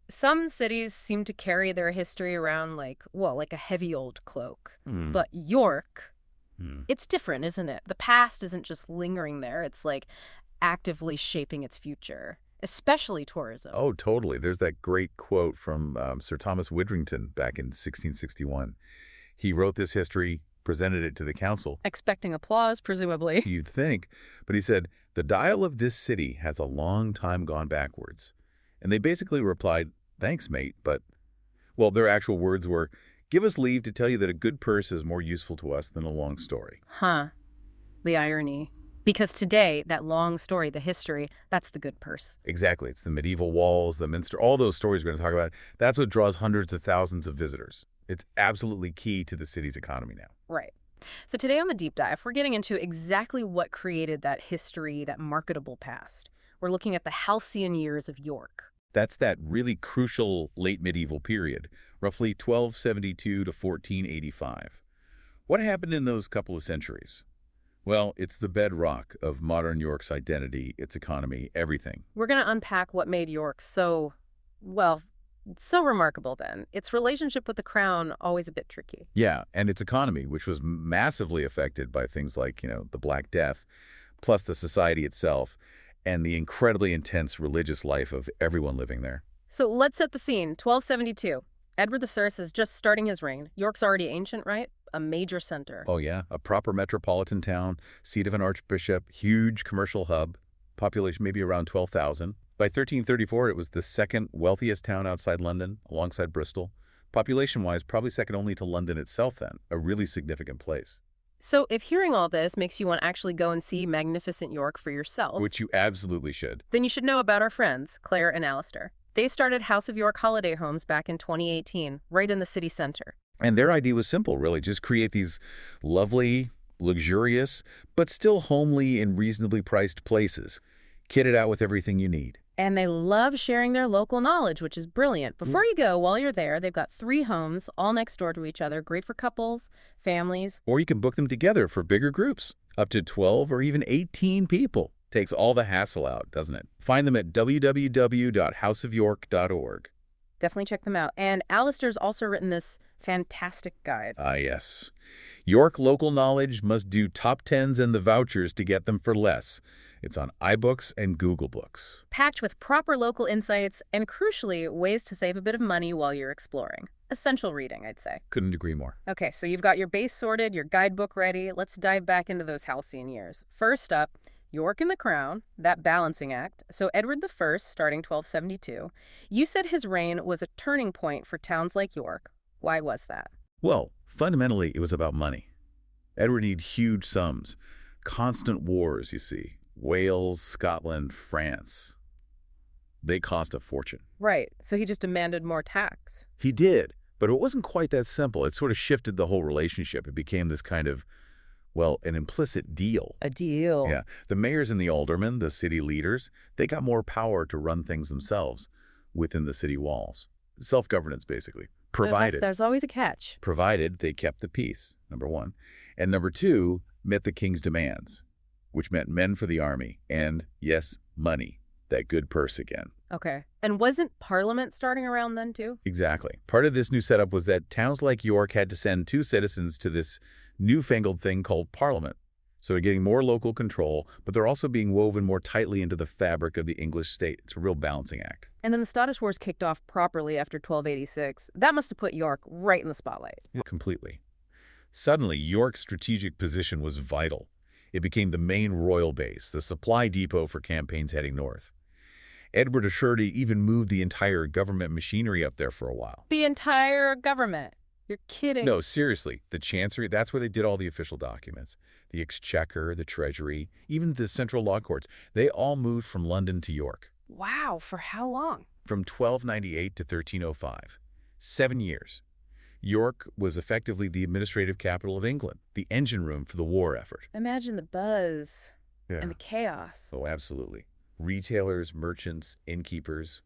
Some cities seem to carry their history around like a heavy old cloak. Hmm. But York, Hmm. it's different, isn't it? The past isn't just lingering there. It's like actively shaping its future, especially tourism. Oh, totally. There's that great quote from Sir Thomas Widdrington back in 1661. He wrote this history, presented it to the council. Expecting applause, presumably. You'd think, but he said, "The dial of this city has a long time gone backwards." And they basically replied, "Thanks, mate, but..." Well, their actual words were, "Give us leave to tell you that a good purse is more useful to us than a long story." Huh. The irony. Because today, that long story, the history, that's the good purse. Exactly. It's the medieval walls, the minster, all those stories we're going to talk about. That's what draws hundreds of thousands of visitors. It's absolutely key to the city's economy now. Right. So today on the deep dive, we're getting into exactly what created that history, that marketable past. We're looking at the halcyon years of York. That's that really crucial late medieval period, roughly 1272 to 1485. What happened in those couple of centuries? Well, it's the bedrock of modern York's identity, its economy, everything. We're going to unpack what made York well, so remarkable then. Its relationship with the crown, always a bit tricky. Yeah, and its economy, which was massively affected by things like, the Black Death, plus the society itself, and the incredibly intense religious life of everyone living there. So let's set the scene. 1272. Edward I is just starting his reign. York's already ancient, right? A major center. Oh yeah, a proper metropolitan town, seat of an archbishop, huge commercial hub, population maybe around 12,000. By 1334, it was the second wealthiest town outside London, alongside Bristol. Population-wise, probably second only to London itself then, a really significant place. So if hearing all this makes you want to actually go and see magnificent York for yourself, Which you absolutely should. then you should know about our friends, Claire and Alistair. They started House of York Holiday Homes back in 2018, right in the city center. And their idea was simple, really. Just create these lovely, luxurious, but still homely and reasonably priced places. Kit it out with everything you need. And they love sharing their local knowledge, which is brilliant. Before you go, while you're there, they've got 3 homes, all next door to each other, great for couples, families. Or you can book them together for bigger groups, up to 12 or even 18 people. Takes all the hassle out, doesn't it? Find them at www.houseofyork.org. Definitely check them out. And Alistair's also written this fantastic guide. Ah, yes. York local knowledge must do top tens and the vouchers to get them for less. It's on iBooks and Google Books. Packed with proper local insights and, crucially, ways to save a bit of money while you're exploring. Essential reading, I'd say. Couldn't agree more. Okay, so you've got your base sorted, your guidebook ready. Let's dive back into those halcyon years. First up, York and the Crown, that balancing act. So Edward I, starting 1272, you said his reign was a turning point for towns like York. Why was that? Well, fundamentally, it was about money. Edward needed huge sums. Constant wars, you see. Wales, Scotland, France. They cost a fortune. Right, so he just demanded more tax. He did, but it wasn't quite that simple. It sort of shifted the whole relationship. It became this kind of, an implicit deal. A deal. Yeah, the mayors and the aldermen, the city leaders, they got more power to run things themselves within the city walls. Self-governance, basically. Provided There's always a catch. they kept the peace, number one. And number two, met the king's demands, which meant men for the army and, yes, money, that good purse again. Okay. And wasn't Parliament starting around then, too? Exactly. Part of this new setup was that towns like York had to send 2 citizens to this newfangled thing called Parliament. So they're getting more local control, but they're also being woven more tightly into the fabric of the English state. It's a real balancing act. And then the Scottish Wars kicked off properly after 1286. That must have put York right in the spotlight. Completely. Suddenly, York's strategic position was vital. It became the main royal base, the supply depot for campaigns heading north. Edward assured he even moved the entire government machinery up there for a while. The entire government. You're kidding. No, seriously, the Chancery, that's where they did all the official documents. The Exchequer, the Treasury, even the central law courts, they all moved from London to York. Wow, for how long? From 1298 to 1305. 7 years. York was effectively the administrative capital of England, the engine room for the war effort. Imagine the buzz Yeah. and the chaos. Oh, absolutely. Retailers, merchants, innkeepers,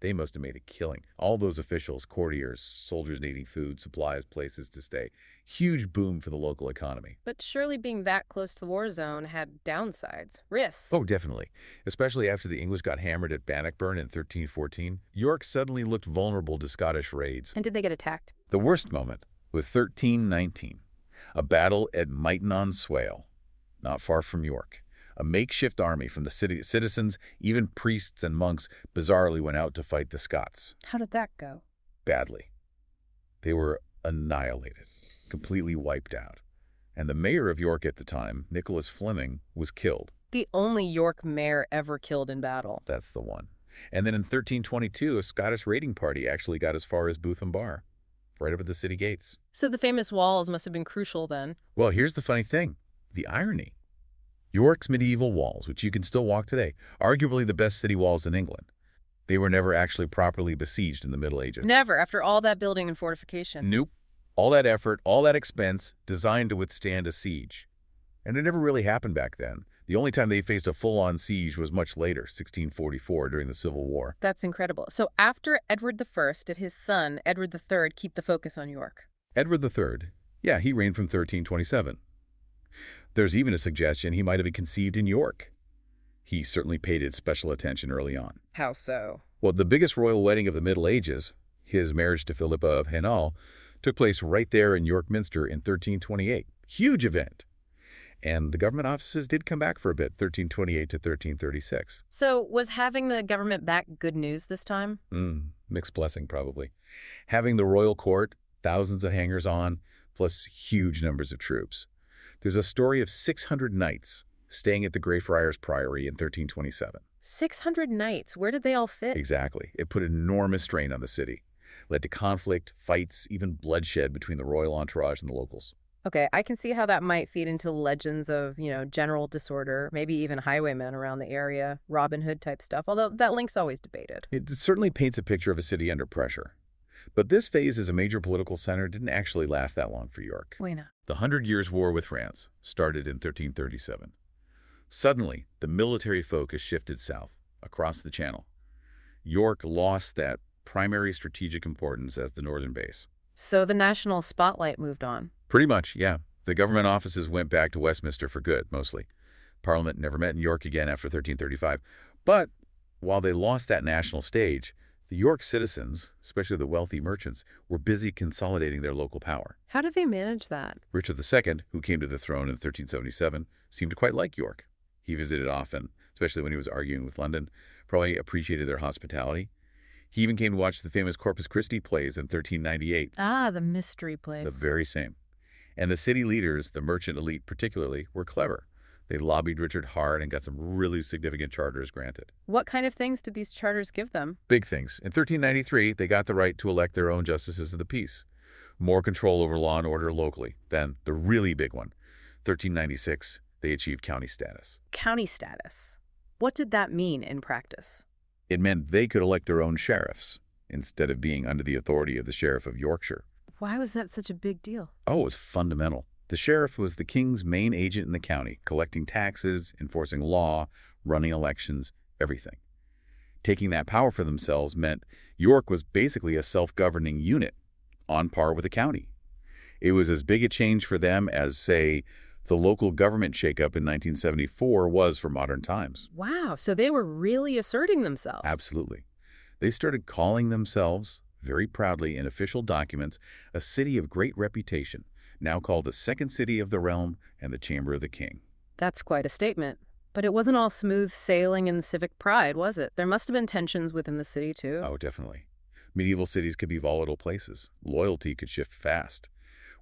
They must have made a killing. All those officials, courtiers, soldiers needing food, supplies, places to stay. Huge boom for the local economy. But surely being that close to the war zone had downsides, risks. Oh, definitely. Especially after the English got hammered at Bannockburn in 1314, York suddenly looked vulnerable to Scottish raids. And did they get attacked? The worst moment was 1319, a battle at Myton-on-Swale, not far from York. A makeshift army from the city citizens, even priests and monks, bizarrely went out to fight the Scots. How did that go? Badly. They were annihilated, completely wiped out. And the mayor of York at the time, Nicholas Fleming, was killed. The only York mayor ever killed in battle. That's the one. And then in 1322, a Scottish raiding party actually got as far as Bootham Bar, right up at the city gates. So the famous walls must have been crucial then. Well, here's the funny thing, the irony. York's medieval walls, which you can still walk today, arguably the best city walls in England. They were never actually properly besieged in the Middle Ages. Never, after all that building and fortification. Nope. All that effort, all that expense, designed to withstand a siege. And it never really happened back then. The only time they faced a full-on siege was much later, 1644, during the Civil War. That's incredible. So after Edward I, did his son, Edward III, keep the focus on York? Edward III, yeah, he reigned from 1327. There's even a suggestion he might have been conceived in York. He certainly paid it special attention early on. How so? Well, the biggest royal wedding of the Middle Ages, his marriage to Philippa of Hainault, took place right there in York Minster in 1328. Huge event. And the government offices did come back for a bit, 1328 to 1336. So was having the government back good news this time? Mixed blessing, probably. Having the royal court, thousands of hangers-on, plus huge numbers of troops. There's a story of 600 knights staying at the Greyfriars Priory in 1327. 600 knights. Where did they all fit? Exactly. It put enormous strain on the city. Led to conflict, fights, even bloodshed between the royal entourage and the locals. Okay, I can see how that might feed into legends of, general disorder, maybe even highwaymen around the area, Robin Hood type stuff, although that link's always debated. It certainly paints a picture of a city under pressure. But this phase as a major political center didn't actually last that long for York. Why not? The 100 Years' War with France started in 1337. Suddenly, the military focus shifted south, across the Channel. York lost that primary strategic importance as the northern base. So the national spotlight moved on. Pretty much, yeah. The government offices went back to Westminster for good, mostly. Parliament never met in York again after 1335. But while they lost that national stage, the York citizens, especially the wealthy merchants, were busy consolidating their local power. How did they manage that? Richard II, who came to the throne in 1377, seemed to quite like York. He visited often, especially when he was arguing with London, probably appreciated their hospitality. He even came to watch the famous Corpus Christi plays in 1398. Ah, the mystery plays. The very same. And the city leaders, the merchant elite particularly, were clever. They lobbied Richard hard and got some really significant charters granted. What kind of things did these charters give them? Big things. In 1393, they got the right to elect their own justices of the peace. More control over law and order locally. Then, the really big one, 1396, they achieved county status. County status. What did that mean in practice? It meant they could elect their own sheriffs, instead of being under the authority of the Sheriff of Yorkshire. Why was that such a big deal? Oh, it was fundamental. The sheriff was the king's main agent in the county, collecting taxes, enforcing law, running elections, everything. Taking that power for themselves meant York was basically a self-governing unit, on par with the county. It was as big a change for them as, say, the local government shakeup in 1974 was for modern times. Wow, so they were really asserting themselves. Absolutely. They started calling themselves, very proudly in official documents, a city of great reputation, now called the second city of the realm and the chamber of the king. That's quite a statement. But it wasn't all smooth sailing and civic pride, was it? There must have been tensions within the city, too. Oh, definitely. Medieval cities could be volatile places. Loyalty could shift fast.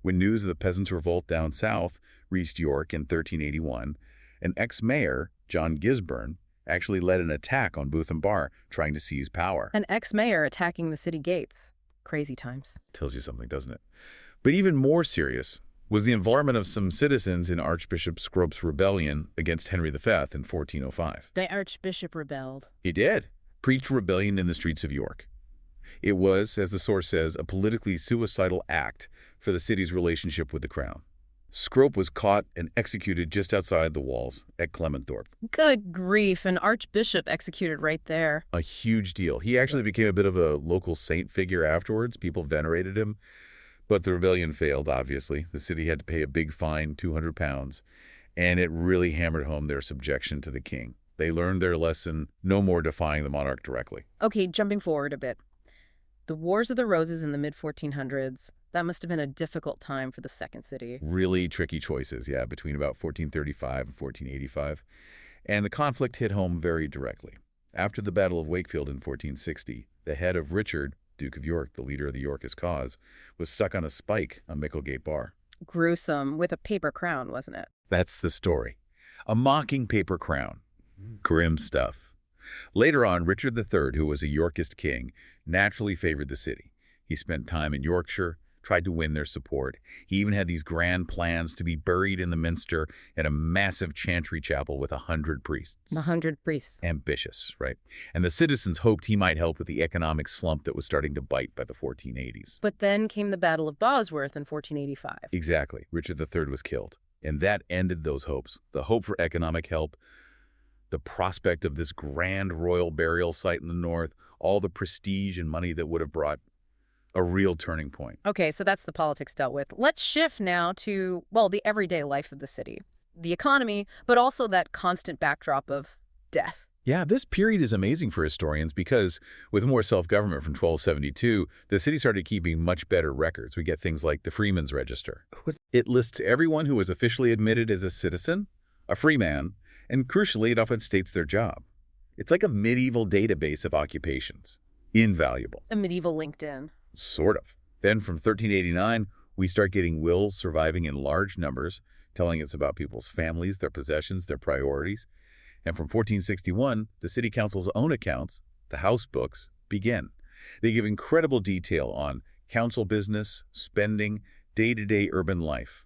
When news of the peasants' revolt down south reached York in 1381, an ex-mayor, John Gisborne, actually led an attack on Bootham Bar, trying to seize power. An ex-mayor attacking the city gates. Crazy times. Tells you something, doesn't it? But even more serious was the involvement of some citizens in Archbishop Scrope's rebellion against Henry V in 1405. The archbishop rebelled. He did. Preached rebellion in the streets of York. It was, as the source says, a politically suicidal act for the city's relationship with the crown. Scrope was caught and executed just outside the walls at Clementhorpe. Good grief, an archbishop executed right there. A huge deal. He actually became a bit of a local saint figure afterwards. People venerated him. But the rebellion failed, obviously. The city had to pay a big fine, £200, and it really hammered home their subjection to the king. They learned their lesson, no more defying the monarch directly. Okay, jumping forward a bit. The Wars of the Roses in the mid-1400s, that must have been a difficult time for the Second City. Really tricky choices, yeah, between about 1435 and 1485. And the conflict hit home very directly. After the Battle of Wakefield in 1460, the head of Richard, Duke of York, the leader of the Yorkist cause, was stuck on a spike on Micklegate Bar. Gruesome, with a paper crown, wasn't it? That's the story. A mocking paper crown. Grim stuff. Later on, Richard III, who was a Yorkist king, naturally favored the city. He spent time in Yorkshire, tried to win their support. He even had these grand plans to be buried in the minster in a massive chantry chapel with 100 priests. 100 priests. Ambitious, right? And the citizens hoped he might help with the economic slump that was starting to bite by the 1480s. But then came the Battle of Bosworth in 1485. Exactly. Richard III was killed. And that ended those hopes. The hope for economic help, the prospect of this grand royal burial site in the north, all the prestige and money that would have brought a real turning point. Okay, so that's the politics dealt with. Let's shift now to, well, the everyday life of the city. The economy, but also that constant backdrop of death. Yeah, this period is amazing for historians because with more self-government from 1272, the city started keeping much better records. We get things like the Freeman's Register. It lists everyone who was officially admitted as a citizen, a free man, and crucially, it often states their job. It's like a medieval database of occupations. Invaluable. A medieval LinkedIn. Sort of. Then from 1389, we start getting wills surviving in large numbers, telling us about people's families, their possessions, their priorities. And from 1461, the city council's own accounts, the house books, begin. They give incredible detail on council business, spending, day-to-day urban life.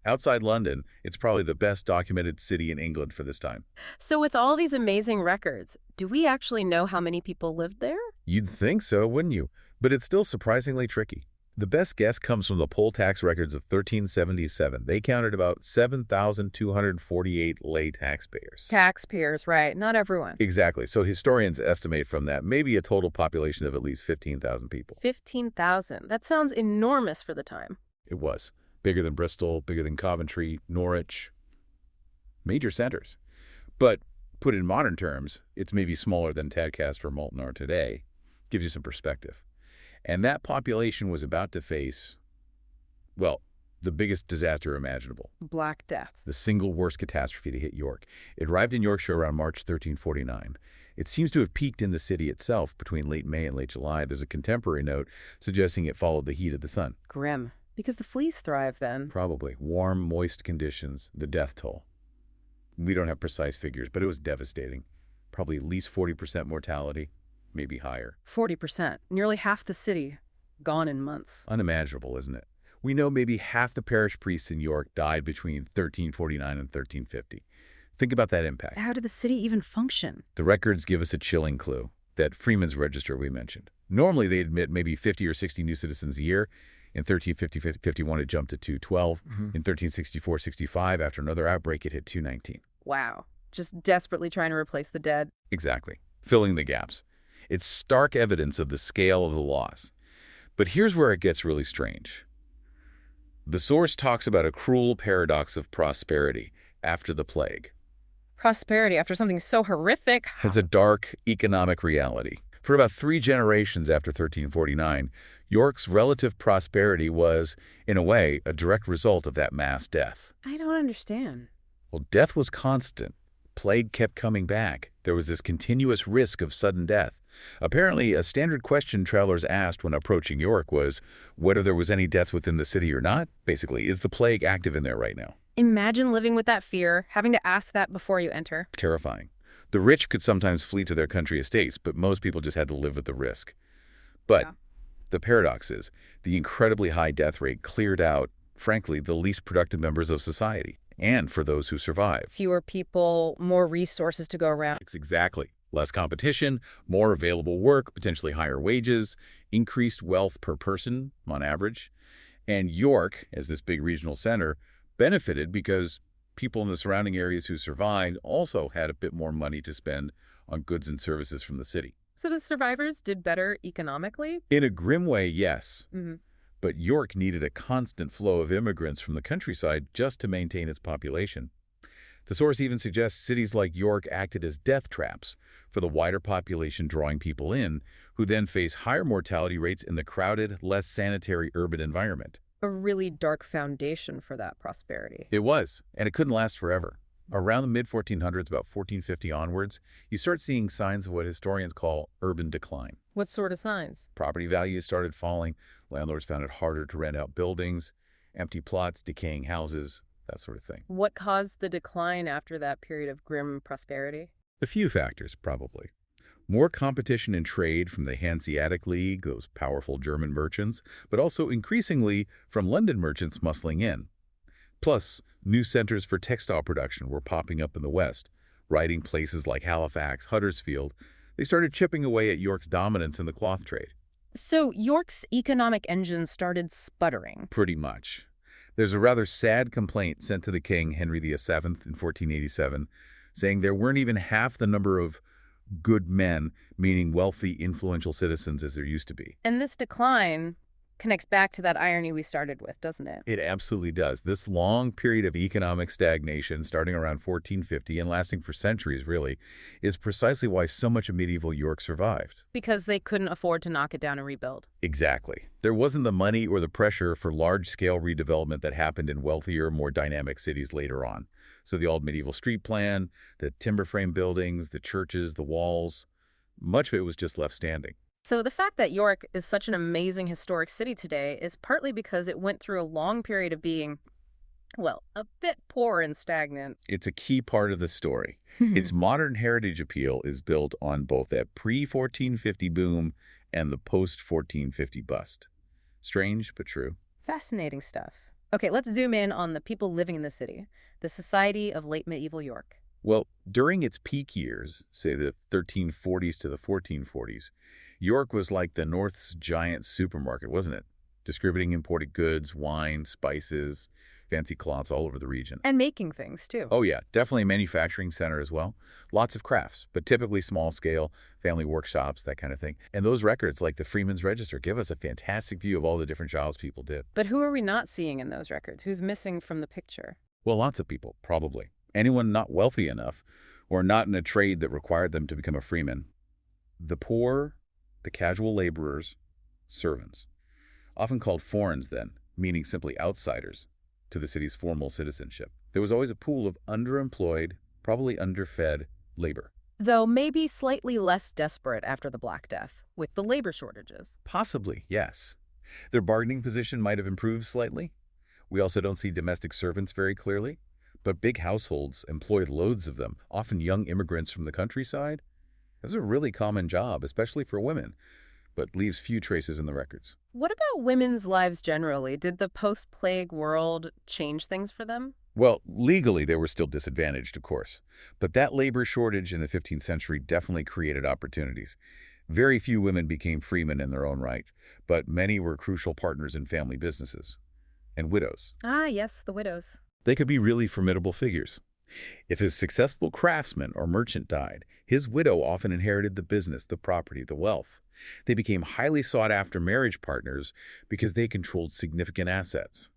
Outside London, it's probably the best documented city in England for this time. So with all these amazing records, do we actually know how many people lived there? You'd think so, wouldn't you? But it's still surprisingly tricky. The best guess comes from the poll tax records of 1377. They counted about 7,248 lay taxpayers. Taxpayers, right. Not everyone. Exactly. So historians estimate from that maybe a total population of at least 15,000 people. 15,000. That sounds enormous for the time. It was. Bigger than Bristol, bigger than Coventry, Norwich. Major centers. But put in modern terms, it's maybe smaller than Tadcaster or Moulton are today. Gives you some perspective. And that population was about to face, well, the biggest disaster imaginable. Black Death. The single worst catastrophe to hit York. It arrived in Yorkshire around March 1349. It seems to have peaked in the city itself between late May and late July. There's a contemporary note suggesting it followed the heat of the sun. Grim. Because the fleas thrive then. Probably. Warm, moist conditions, the death toll. We don't have precise figures, but it was devastating. Probably at least 40% mortality, maybe higher. 40%. Nearly half the city. Gone in months. Unimaginable, isn't it? We know maybe half the parish priests in York died between 1349 and 1350. Think about that impact. How did the city even function? The records give us a chilling clue. That Freeman's Register we mentioned. Normally, they admit maybe 50 or 60 new citizens a year. In 1350-51, it jumped to 212. In 1364-65, after another outbreak, it hit 219. Wow. Just desperately trying to replace the dead. Exactly. Filling the gaps. It's stark evidence of the scale of the loss. But here's where it gets really strange. The source talks about a cruel paradox of prosperity after the plague. Prosperity after something so horrific. It's a dark economic reality. For about 3 generations after 1349, York's relative prosperity was, in a way, a direct result of that mass death. I don't understand. Well, death was constant. Plague kept coming back. There was this continuous risk of sudden death. Apparently, a standard question travelers asked when approaching York was whether there was any death within the city or not. Basically, is the plague active in there right now? Imagine living with that fear, having to ask that before you enter. Terrifying. The rich could sometimes flee to their country estates, but most people just had to live with the risk. But the paradox is, the incredibly high death rate cleared out, frankly, the least productive members of society, and for those who survived. Fewer people, more resources to go around. Exactly. Less competition, more available work, potentially higher wages, increased wealth per person on average. And York, as this big regional center, benefited because people in the surrounding areas who survived also had a bit more money to spend on goods and services from the city. So the survivors did better economically? In a grim way, yes. Hmm. But York needed a constant flow of immigrants from the countryside just to maintain its population. The source even suggests cities like York acted as death traps for the wider population, drawing people in, who then face higher mortality rates in the crowded, less sanitary urban environment. A really dark foundation for that prosperity. It was, and it couldn't last forever. Around the mid-1400s, about 1450 onwards, you start seeing signs of what historians call urban decline. What sort of signs? Property values started falling, landlords found it harder to rent out buildings, empty plots, decaying houses, that sort of thing. What caused the decline after that period of grim prosperity? A few factors, probably. More competition in trade from the Hanseatic League, those powerful German merchants, but also increasingly from London merchants muscling in. Plus, new centers for textile production were popping up in the West, riding places like Halifax, Huddersfield. They started chipping away at York's dominance in the cloth trade. So York's economic engine started sputtering. Pretty much. There's a rather sad complaint sent to the king, Henry VII, in 1487, saying there weren't even half the number of good men, meaning wealthy, influential citizens, as there used to be. And this decline connects back to that irony we started with, doesn't it? It absolutely does. This long period of economic stagnation, starting around 1450 and lasting for centuries, really, is precisely why so much of medieval York survived. Because they couldn't afford to knock it down and rebuild. Exactly. There wasn't the money or the pressure for large-scale redevelopment that happened in wealthier, more dynamic cities later on. So the old medieval street plan, the timber frame buildings, the churches, the walls, much of it was just left standing. So the fact that York is such an amazing historic city today is partly because it went through a long period of being, well, a bit poor and stagnant. It's a key part of the story. Its modern heritage appeal is built on both that pre-1450 boom and the post-1450 bust. Strange, but true. Fascinating stuff. Okay, let's zoom in on the people living in the city, the society of late medieval York. Well, during its peak years, say the 1340s to the 1440s, York was like the North's giant supermarket, wasn't it? Distributing imported goods, wine, spices, fancy cloths all over the region. And making things, too. Oh yeah, definitely a manufacturing center as well. Lots of crafts, but typically small scale, family workshops, that kind of thing. And those records, like the Freeman's Register, give us a fantastic view of all the different jobs people did. But who are we not seeing in those records? Who's missing from the picture? Well, lots of people, probably. Anyone not wealthy enough or not in a trade that required them to become a freeman. The poor, the casual laborers, servants. Often called foreigners then, meaning simply outsiders to the city's formal citizenship. There was always a pool of underemployed, probably underfed labor. Though maybe slightly less desperate after the Black Death, with the labor shortages. Possibly, yes. Their bargaining position might have improved slightly. We also don't see domestic servants very clearly, but big households employed loads of them, often young immigrants from the countryside. It was a really common job, especially for women, but leaves few traces in the records. What about women's lives generally? Did the post-plague world change things for them? Well, legally they were still disadvantaged, of course, but that labor shortage in the 15th century definitely created opportunities. Very few women became freemen in their own right, but many were crucial partners in family businesses. And widows. Ah, yes, the widows. They could be really formidable figures. If a successful craftsman or merchant died, his widow often inherited the business, the property, the wealth. They became highly sought-after marriage partners because they controlled significant assets.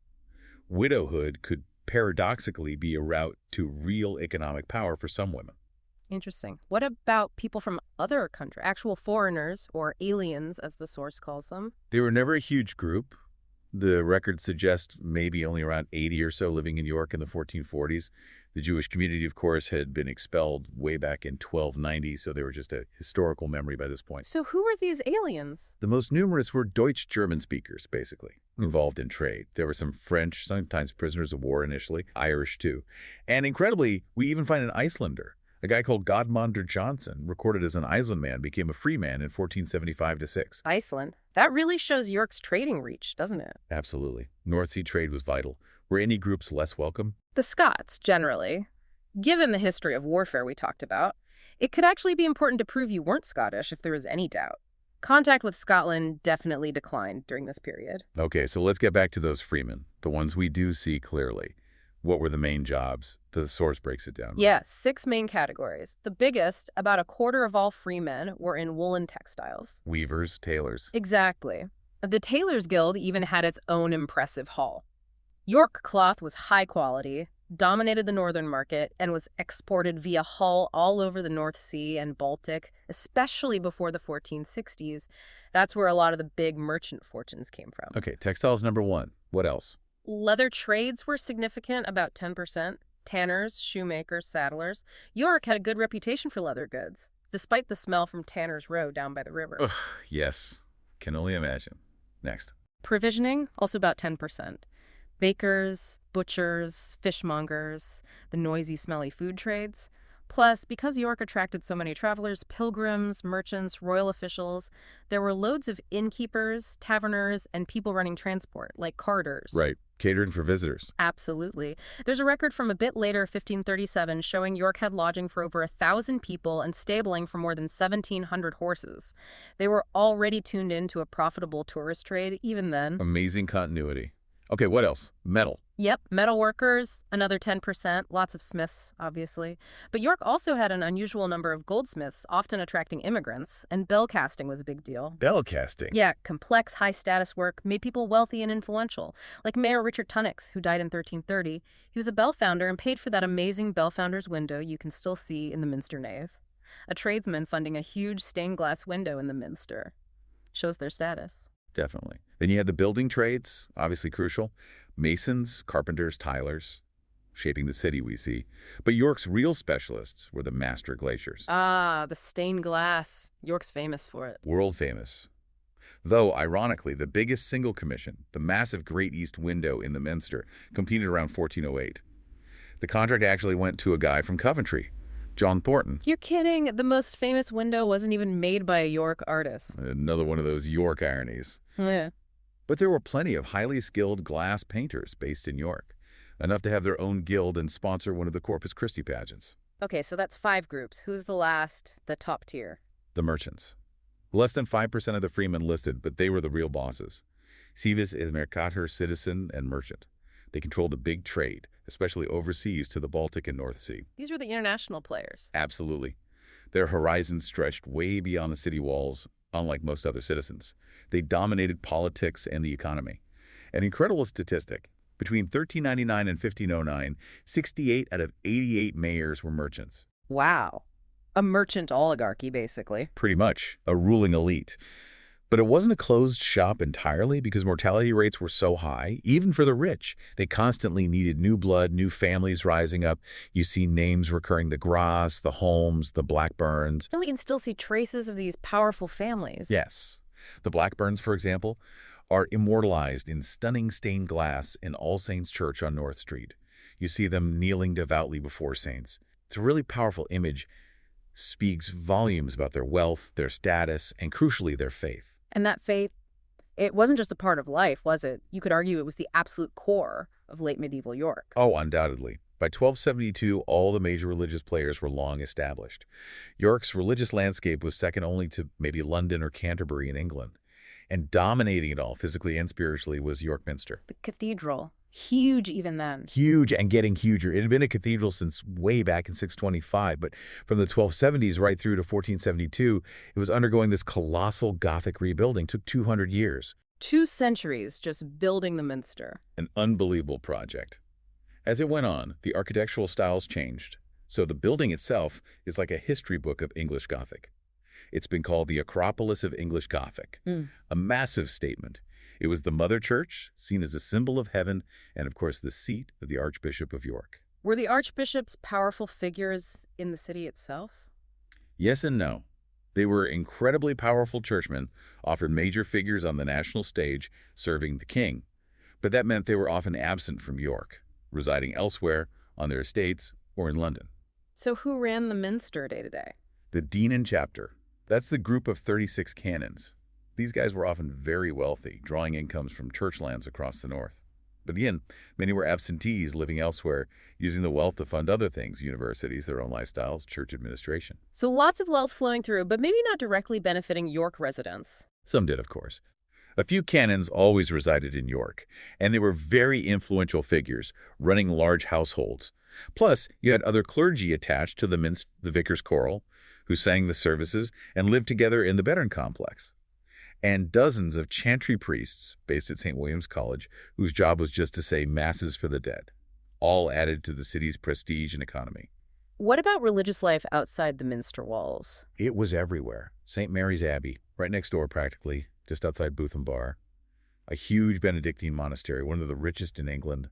Widowhood could paradoxically be a route to real economic power for some women. Interesting. What about people from other countries, actual foreigners or aliens, as the source calls them? They were never a huge group. The records suggest maybe only around 80 or so living in York in the 1440s. The Jewish community, of course, had been expelled way back in 1290, so they were just a historical memory by this point. So who are these aliens? The most numerous were Deutsch-German speakers, basically, involved in trade. There were some French, sometimes prisoners of war initially, Irish too. And incredibly, we even find an Icelander. A guy called Godmonder Johnson, recorded as an Icelandman, became a free man in 1475-6. Iceland. That really shows York's trading reach, doesn't it? Absolutely. North Sea trade was vital. Were any groups less welcome? The Scots, generally. Given the history of warfare we talked about, it could actually be important to prove you weren't Scottish if there was any doubt. Contact with Scotland definitely declined during this period. Okay, so let's get back to those freemen, the ones we do see clearly. What were the main jobs? The source breaks it down. Yes, 6 main categories. The biggest, about a quarter of all freemen, were in woolen textiles. Weavers, tailors. Exactly. The Tailors Guild even had its own impressive hall. York cloth was high quality, dominated the northern market, and was exported via hull all over the North Sea and Baltic, especially before the 1460s. That's where a lot of the big merchant fortunes came from. Okay, textiles number one. What else? Leather trades were significant, about 10%. Tanners, shoemakers, saddlers. York had a good reputation for leather goods, despite the smell from Tanner's Row down by the river. Ugh, yes. Can only imagine. Next. Provisioning, also about 10%. Bakers, butchers, fishmongers, the noisy, smelly food trades. Plus, because York attracted so many travelers, pilgrims, merchants, royal officials, there were loads of innkeepers, taverners, and people running transport, like carters. Right. Catering for visitors. Absolutely. There's a record from a bit later, 1537, showing York had lodging for over 1,000 people and stabling for more than 1,700 horses. They were already tuned into a profitable tourist trade even then. Amazing continuity. Okay, what else? Metal. Yep, metal workers, another 10%, lots of smiths, obviously. But York also had an unusual number of goldsmiths, often attracting immigrants, and bell casting was a big deal. Bell casting. Yeah, complex, high-status work made people wealthy and influential, like Mayor Richard Tunnocks, who died in 1330. He was a bell founder and paid for that amazing bell founder's window you can still see in the Minster nave. A tradesman funding a huge stained glass window in the Minster. Shows their status. Definitely. Then you had the building trades, obviously crucial. Masons, carpenters, tilers, shaping the city we see. But York's real specialists were the master glaciers. Ah, the stained glass. York's famous for it. World famous. Though, ironically, the biggest single commission, the massive Great East Window in the Minster, completed around 1408. The contract actually went to a guy from Coventry, John Thornton. You're kidding. The most famous window wasn't even made by a York artist. Another one of those York ironies. Yeah. But there were plenty of highly skilled glass painters based in York, enough to have their own guild and sponsor one of the Corpus Christi pageants. Okay, so that's 5 groups. Who's the last, the top tier? The merchants. Less than 5% of the freemen listed, but they were the real bosses. Civis is mercator, citizen, and merchant. They controlled the big trade, especially overseas to the Baltic and North Sea. These were the international players. Absolutely. Their horizons stretched way beyond the city walls, unlike most other citizens. They dominated politics and the economy. An incredible statistic. Between 1399 and 1509, 68 out of 88 mayors were merchants. Wow. A merchant oligarchy, basically. Pretty much. A ruling elite. But it wasn't a closed shop entirely because mortality rates were so high, even for the rich. They constantly needed new blood, new families rising up. You see names recurring, the Grass, the Holmes, the Blackburns. And we can still see traces of these powerful families. Yes. The Blackburns, for example, are immortalized in stunning stained glass in All Saints Church on North Street. You see them kneeling devoutly before saints. It's a really powerful image, speaks volumes about their wealth, their status, and crucially, their faith. And that faith, it wasn't just a part of life, was it? You could argue it was the absolute core of late medieval York. Oh, undoubtedly. By 1272, all the major religious players were long established. York's religious landscape was second only to maybe London or Canterbury in England. And dominating it all, physically and spiritually, was York Minster. The cathedral, huge even then. Huge and getting huger. It had been a cathedral since way back in 625, but from the 1270s right through to 1472, it was undergoing this colossal Gothic rebuilding. It took 200 years. 2 centuries just building the Minster. An unbelievable project. As it went on, the architectural styles changed, so the building itself is like a history book of English Gothic. It's been called the Acropolis of English Gothic, a massive statement. It was the mother church, seen as a symbol of heaven, and of course the seat of the Archbishop of York. Were the archbishops powerful figures in the city itself? Yes and no. They were incredibly powerful churchmen, often major figures on the national stage, serving the king. But that meant they were often absent from York, residing elsewhere, on their estates, or in London. So who ran the Minster day to day? The dean and chapter. That's the group of 36 canons. These guys were often very wealthy, drawing incomes from church lands across the north. But again, many were absentees living elsewhere, using the wealth to fund other things, universities, their own lifestyles, church administration. So lots of wealth flowing through, but maybe not directly benefiting York residents. Some did, of course. A few canons always resided in York, and they were very influential figures, running large households. Plus, you had other clergy attached to the vicar's choral, who sang the services and lived together in the Bedern complex. And dozens of chantry priests based at St. William's College, whose job was just to say masses for the dead, all added to the city's prestige and economy. What about religious life outside the Minster walls? It was everywhere. St. Mary's Abbey, right next door practically, just outside Bootham Bar. A huge Benedictine monastery, one of the richest in England,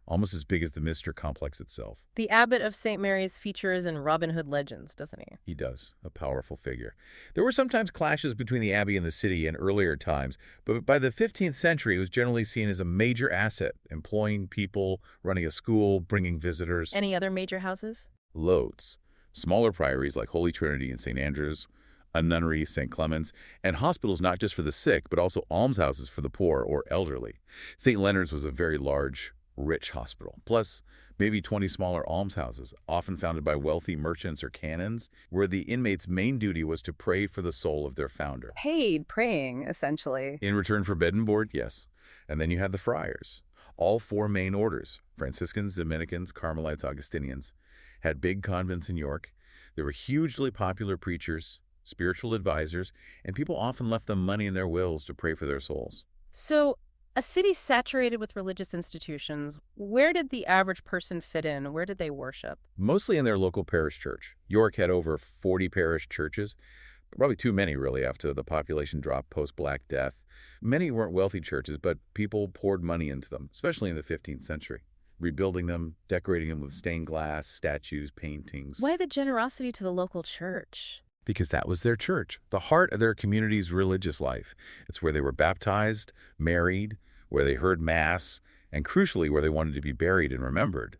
almost as big as the Minster complex itself. The abbot of St. Mary's features in Robin Hood legends, doesn't he? He does, a powerful figure. There were sometimes clashes between the abbey and the city in earlier times, but by the 15th century, it was generally seen as a major asset, employing people, running a school, bringing visitors. Any other major houses? Loads. Smaller priories like Holy Trinity and St. Andrews, a nunnery, St. Clement's, and hospitals not just for the sick, but also almshouses for the poor or elderly. St. Leonard's was a very large, rich hospital, plus maybe 20 smaller almshouses, often founded by wealthy merchants or canons, where the inmates' main duty was to pray for the soul of their founder. Paid praying, essentially. In return for bed and board, yes. And then you had the friars. All four main orders, Franciscans, Dominicans, Carmelites, Augustinians, had big convents in York. They were hugely popular preachers, spiritual advisors, and people often left them money in their wills to pray for their souls. So, a city saturated with religious institutions, where did the average person fit in? Where did they worship? Mostly in their local parish church. York had over 40 parish churches, probably too many really after the population dropped post-Black Death. Many weren't wealthy churches, but people poured money into them, especially in the 15th century, rebuilding them, decorating them with stained glass, statues, paintings. Why the generosity to the local church? Because that was their church, the heart of their community's religious life. It's where they were baptized, married, where they heard Mass, and crucially, where they wanted to be buried and remembered.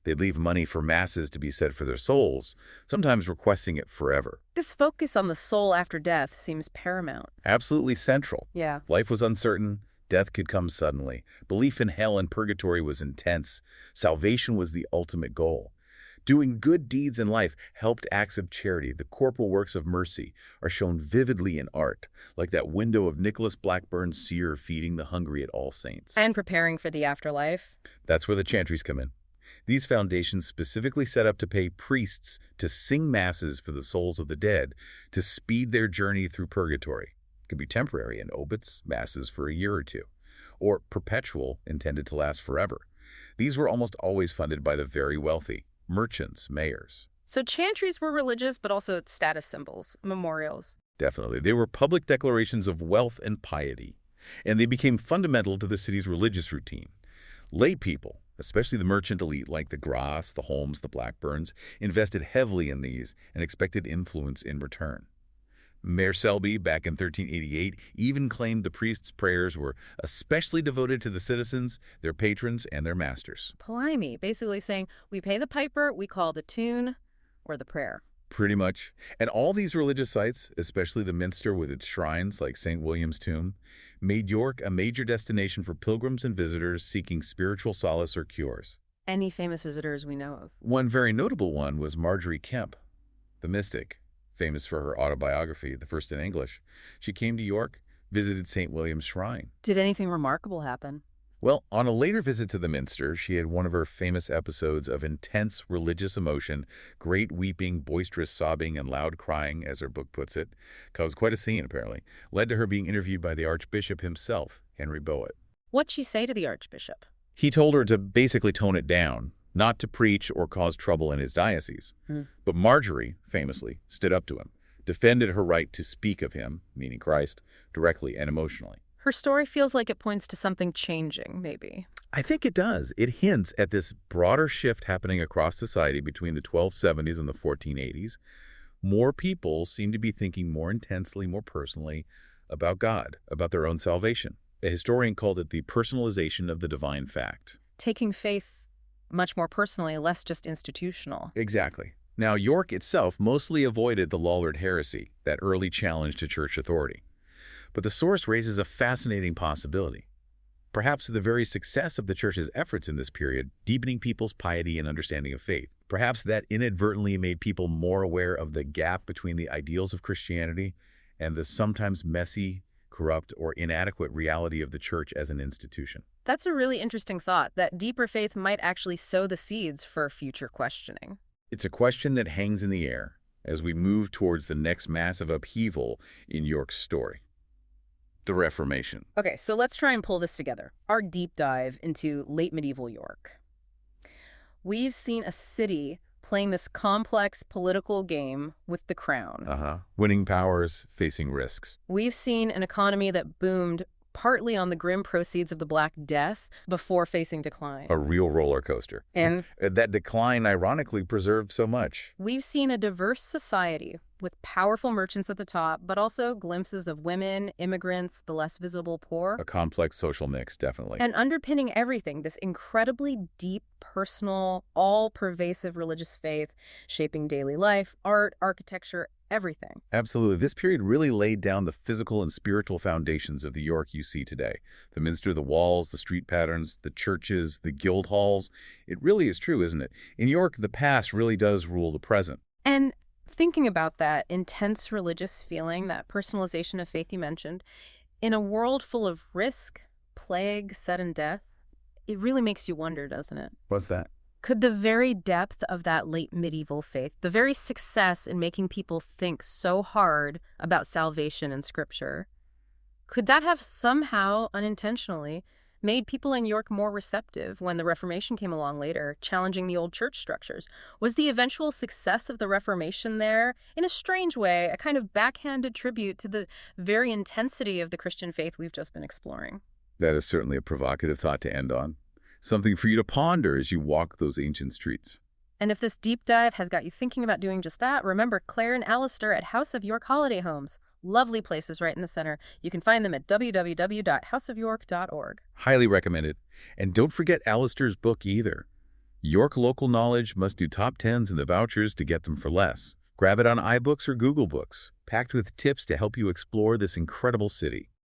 They'd leave money for Masses to be said for their souls, sometimes requesting it forever. This focus on the soul after death seems paramount. Absolutely central. Yeah. Life was uncertain. Death could come suddenly. Belief in hell and purgatory was intense. Salvation was the ultimate goal. Doing good deeds in life, helped acts of charity, the corporal works of mercy, are shown vividly in art, like that window of Nicholas Blackburn's seer feeding the hungry at All Saints. And preparing for the afterlife. That's where the chantries come in. These foundations specifically set up to pay priests to sing masses for the souls of the dead, to speed their journey through purgatory. It could be temporary and obits, masses for a year or two, or perpetual, intended to last forever. These were almost always funded by the very wealthy. Merchants, mayors. So chantries were religious, but also status symbols, memorials. Definitely. They were public declarations of wealth and piety, and they became fundamental to the city's religious routine. Lay people, especially the merchant elite like the Grass, the Holmes, the Blackburns, invested heavily in these and expected influence in return. Mayor Selby, back in 1388, even claimed the priest's prayers were especially devoted to the citizens, their patrons, and their masters. Blimey, basically saying, we pay the piper, we call the tune, or the prayer. Pretty much. And all these religious sites, especially the Minster with its shrines like St. William's Tomb, made York a major destination for pilgrims and visitors seeking spiritual solace or cures. Any famous visitors we know of? One very notable one was Marjorie Kemp, the mystic, famous for her autobiography, The First in English. She came to York, visited St. William's Shrine. Did anything remarkable happen? Well, on a later visit to the Minster, she had one of her famous episodes of intense religious emotion, great weeping, boisterous sobbing, and loud crying, as her book puts it. Caused quite a scene, apparently. Led to her being interviewed by the Archbishop himself, Henry Boet. What'd she say to the Archbishop? He told her to basically tone it down, not to preach or cause trouble in his diocese. But Marjorie, famously, stood up to him, defended her right to speak of him, meaning Christ, directly and emotionally. Her story feels like it points to something changing, maybe. I think it does. It hints at this broader shift happening across society between the 1270s and the 1480s. More people seem to be thinking more intensely, more personally about God, about their own salvation. A historian called it the personalization of the divine fact. Taking faith much more personally, less just institutional. Exactly. Now, York itself mostly avoided the Lollard heresy, that early challenge to church authority. But the source raises a fascinating possibility. Perhaps the very success of the church's efforts in this period, deepening people's piety and understanding of faith, perhaps that inadvertently made people more aware of the gap between the ideals of Christianity and the sometimes messy, corrupt, or inadequate reality of the church as an institution. That's a really interesting thought, that deeper faith might actually sow the seeds for future questioning. It's a question that hangs in the air as we move towards the next massive upheaval in York's story, the Reformation. Okay, so let's try and pull this together. Our deep dive into late medieval York. We've seen a city playing this complex political game with the crown. Winning powers, facing risks. We've seen an economy that boomed partly on the grim proceeds of the Black Death before facing decline. A real roller coaster. And That decline ironically preserved so much. we've seen a diverse society with powerful merchants at the top, but also glimpses of women, immigrants, the less visible poor. A complex social mix, definitely. And underpinning everything, this incredibly deep, personal, all-pervasive religious faith shaping daily life, art, architecture, everything. Absolutely. This period really laid down the physical and spiritual foundations of the York you see today. The minster, the walls, the street patterns, the churches, the guild halls. It really is true, isn't it? In York, the past really does rule the present. And thinking about that intense religious feeling, that personalization of faith you mentioned, in a world full of risk, plague, sudden death, it really makes you wonder, doesn't it? What's that? Could the very depth of that late medieval faith, the very success in making people think so hard about salvation and scripture, could that have somehow, unintentionally, made people in York more receptive when the Reformation came along later, challenging the old church structures? Was the eventual success of the Reformation there, in a strange way, a kind of backhanded tribute to the very intensity of the Christian faith we've just been exploring? That is certainly a provocative thought to end on. Something for you to ponder as you walk those ancient streets. And if this deep dive has got you thinking about doing just that, remember Claire and Alistair at House of York Holiday Homes. Lovely places right in the center. You can find them at www.houseofyork.org. Highly recommended. And don't forget Alistair's book either. York Local Knowledge Must Do Top 10s and the vouchers to get them for less. Grab it on iBooks or Google Books, packed with tips to help you explore this incredible city.